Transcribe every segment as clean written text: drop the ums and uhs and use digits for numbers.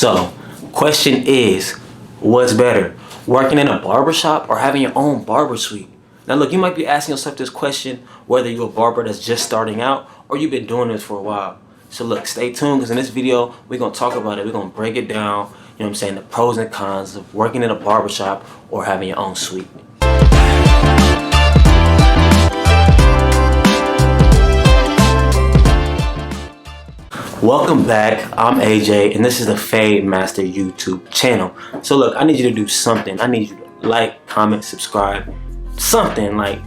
So, question is, what's better, working in a barbershop or having your own barber suite? Now look, you might be asking yourself this question whether you're a barber that's just starting out or you've been doing this for a while. So look, stay tuned, because in this video, we're going to talk about it. We're going to break it down, you know what I'm saying, the pros and cons of working in a barbershop or having your own suite. Welcome back, I'm AJ, and this is the Fade Master YouTube channel. So look, I need you to do something. I need you to like, comment, subscribe, something, like,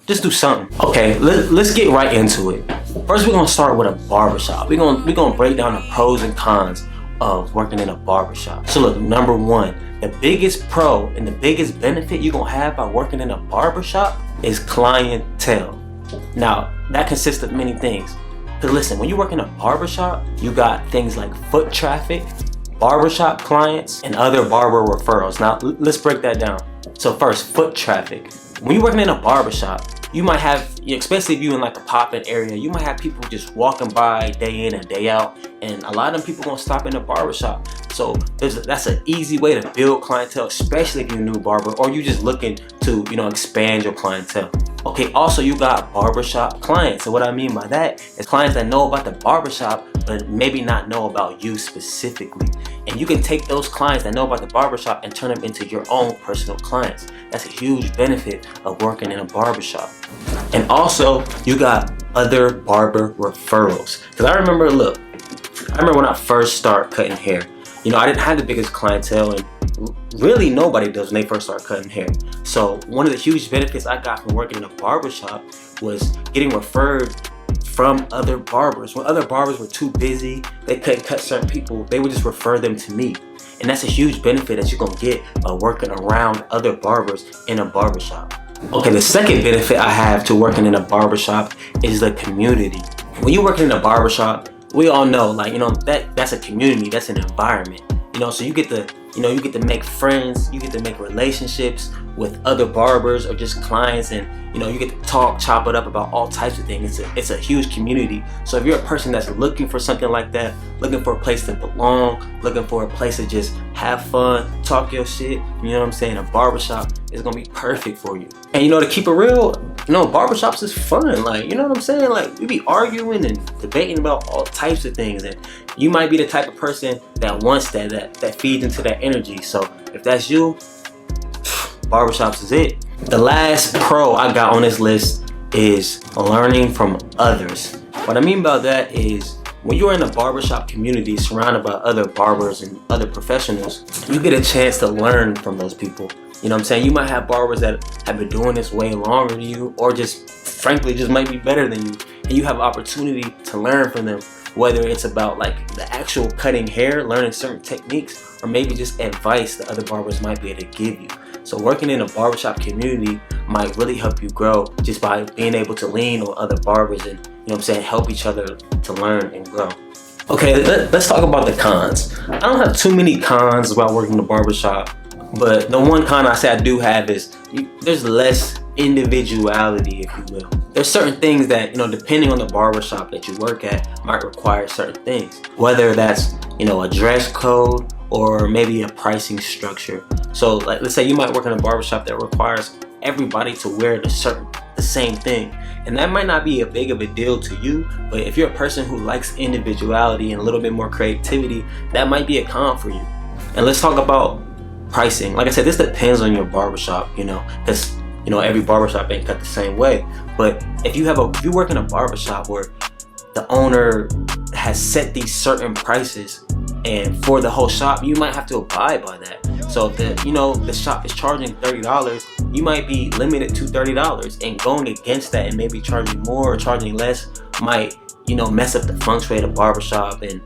just do something. Okay, let's get right into it. First, we're gonna start with a barbershop. We're gonna break down the pros and cons of working in a barbershop. So look, number one, the biggest pro and the biggest benefit you're gonna have by working in a barbershop is clientele. Now, that consists of many things. Because listen, when you work in a barbershop, you got things like foot traffic, barbershop clients, and other barber referrals. Now, let's break that down. So first, foot traffic. When you're working in a barbershop, you might have, especially if you're in like a pop-in area, you might have people just walking by day in and day out, and a lot of them people gonna stop in the barbershop. So that's an easy way to build clientele, especially if you're a new barber or you're just looking to, expand your clientele. Okay, also you got barbershop clients. So what I mean by that is clients that know about the barbershop but maybe not know about you specifically. And you can take those clients that know about the barbershop and turn them into your own personal clients. That's a huge benefit of working in a barbershop. And also you got other barber referrals. Because I remember when I first started cutting hair, I didn't have the biggest clientele, and really nobody does when they first start cutting hair. So one of the huge benefits I got from working in a barbershop was getting referred from other barbers. When other barbers were too busy, they couldn't cut certain people, they would just refer them to me. And that's a huge benefit that you're gonna get by working around other barbers in a barbershop. Okay, the second benefit I have to working in a barbershop is the community. When you're working in a barbershop, we all know, that's a community, that's an environment. So you get to make friends, you get to make relationships with other barbers or just clients, and you get to chop it up about all types of things. It's a huge community. So if you're a person that's looking for something like that, looking for a place to belong, looking for a place to just have fun, talk your shit, a barbershop is gonna be perfect for you. And to keep it real, barbershops is fun. We be arguing and debating about all types of things, and you might be the type of person that wants that feeds into that energy. So if that's you, barbershops is it. The last pro I got on this list is learning from others. What I mean by that is, when you're in a barbershop community surrounded by other barbers and other professionals, you get a chance to learn from those people. You might have barbers that have been doing this way longer than you, or just frankly just might be better than you, and you have opportunity to learn from them, whether it's about the actual cutting hair, learning certain techniques, or maybe just advice that other barbers might be able to give you. So working in a barbershop community might really help you grow just by being able to lean on other barbers and help each other to learn and grow. Okay, let's talk about the cons. I don't have too many cons about working in a barbershop, but the one con I say I do have is there's less individuality, if you will. There's certain things that, depending on the barbershop that you work at, might require certain things. Whether that's, a dress code or maybe a pricing structure. So let's say you might work in a barbershop that requires everybody to wear the same thing. And that might not be a big of a deal to you, but if you're a person who likes individuality and a little bit more creativity, that might be a con for you. And let's talk about pricing. Like I said, this depends on your barbershop, because every barbershop ain't cut the same way. But if you work in a barbershop where the owner has set these certain prices, and for the whole shop, you might have to abide by that. So if the shop is charging $30, you might be limited to $30, and going against that and maybe charging more or charging less might mess up the feng shui of the barbershop. And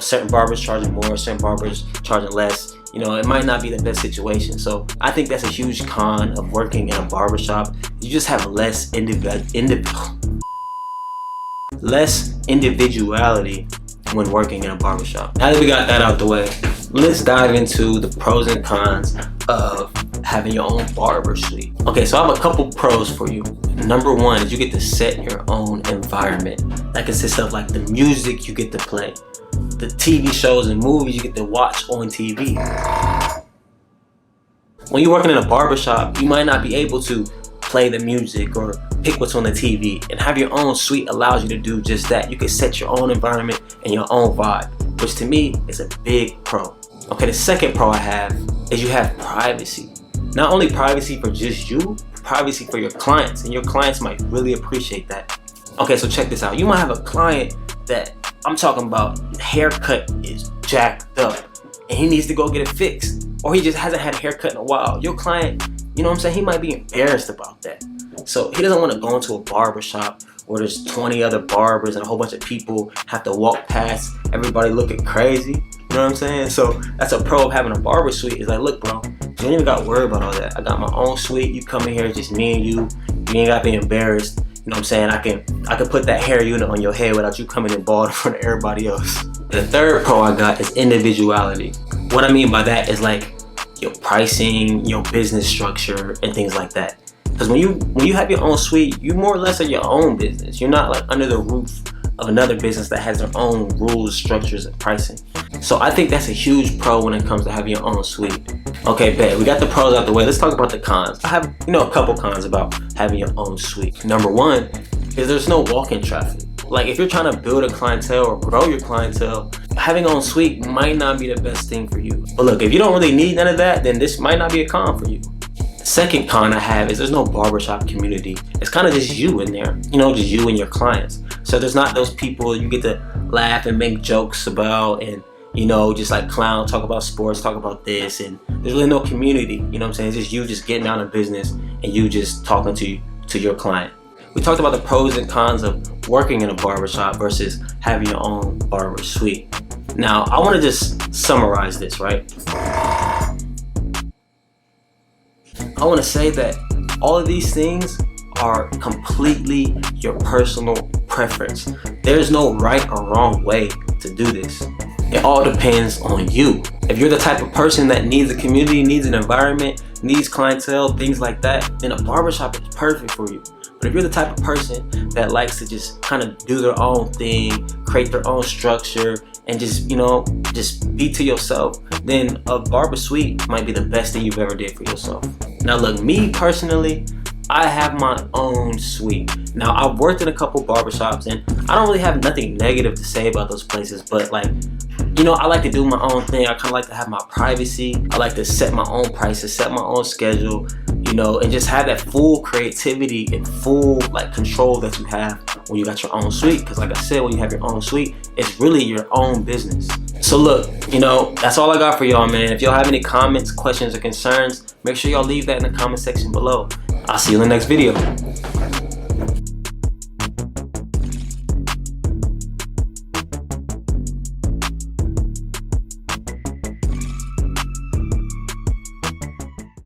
certain barbers charging more, certain barbers charging less. It might not be the best situation. So I think that's a huge con of working in a barbershop. You just have less individuality when working in a barbershop. Now that we got that out the way, let's dive into the pros and cons of having your own barber suite. Okay, so I have a couple pros for you. Number one is you get to set your own environment. That consists of the music you get to play, the TV shows and movies you get to watch on TV. When you're working in a barbershop, you might not be able to play the music or pick what's on the TV, and have your own suite allows you to do just that. You can set your own environment and your own vibe, which to me is a big pro. Okay, the second pro I have is you have privacy. Not only privacy for just you, privacy for your clients, and your clients might really appreciate that. Okay, so check this out. You might have a client that, I'm talking about, haircut is jacked up and he needs to go get it fixed, or he just hasn't had a haircut in a while. Your client, you know what I'm saying, he might be embarrassed about that. So he doesn't want to go into a barbershop where there's 20 other barbers and a whole bunch of people have to walk past, everybody looking crazy. You know what I'm saying? So that's a pro of having a barber suite. Is like, look bro, you don't even got to worry about all that. I got my own suite. You come in here, just me and you. You ain't got to be embarrassed. You know what I'm saying? I can put that hair unit on your head without you coming in bald in front of everybody else. The third pro I got is individuality. What I mean by that is like your pricing, your business structure, and things like that. Because when you have your own suite, you more or less are your own business. You're not like under the roof of another business that has their own rules, structures, and pricing. So I think that's a huge pro when it comes to having your own suite. Okay, bet. We got the pros out the way. Let's talk about the cons. I have, a couple cons about having your own suite. Number one is there's no walk-in traffic. Like if you're trying to build a clientele or grow your clientele, having your own suite might not be the best thing for you. But look, if you don't really need none of that, then this might not be a con for you. Second con I have is there's no barbershop community. It's kind of just you in there, just you and your clients. So there's not those people you get to laugh and make jokes about and, just like clown, talk about sports, talk about this. And there's really no community, you know what I'm saying? It's just you just getting out of business and you just talking to your client. We talked about the pros and cons of working in a barbershop versus having your own barber suite. Now, I want to just summarize this, right? I want to say that all of these things are completely your personal preference. There's no right or wrong way to do this. It all depends on you. If you're the type of person that needs a community, needs an environment, needs clientele, things like that, then a barbershop is perfect for you. But if you're the type of person that likes to just kind of do their own thing, create their own structure, and just be to yourself, then a barber suite might be the best thing you've ever did for yourself. Now look, me personally, I have my own suite. Now I've worked in a couple barbershops and I don't really have nothing negative to say about those places, but I like to do my own thing. I kind of like to have my privacy. I like to set my own prices, set my own schedule, and just have that full creativity and full control that you have when you got your own suite. Because like I said, when you have your own suite, it's really your own business. So look, that's all I got for y'all, man. If y'all have any comments, questions, or concerns, make sure y'all leave that in the comment section below. I'll see you in the next video.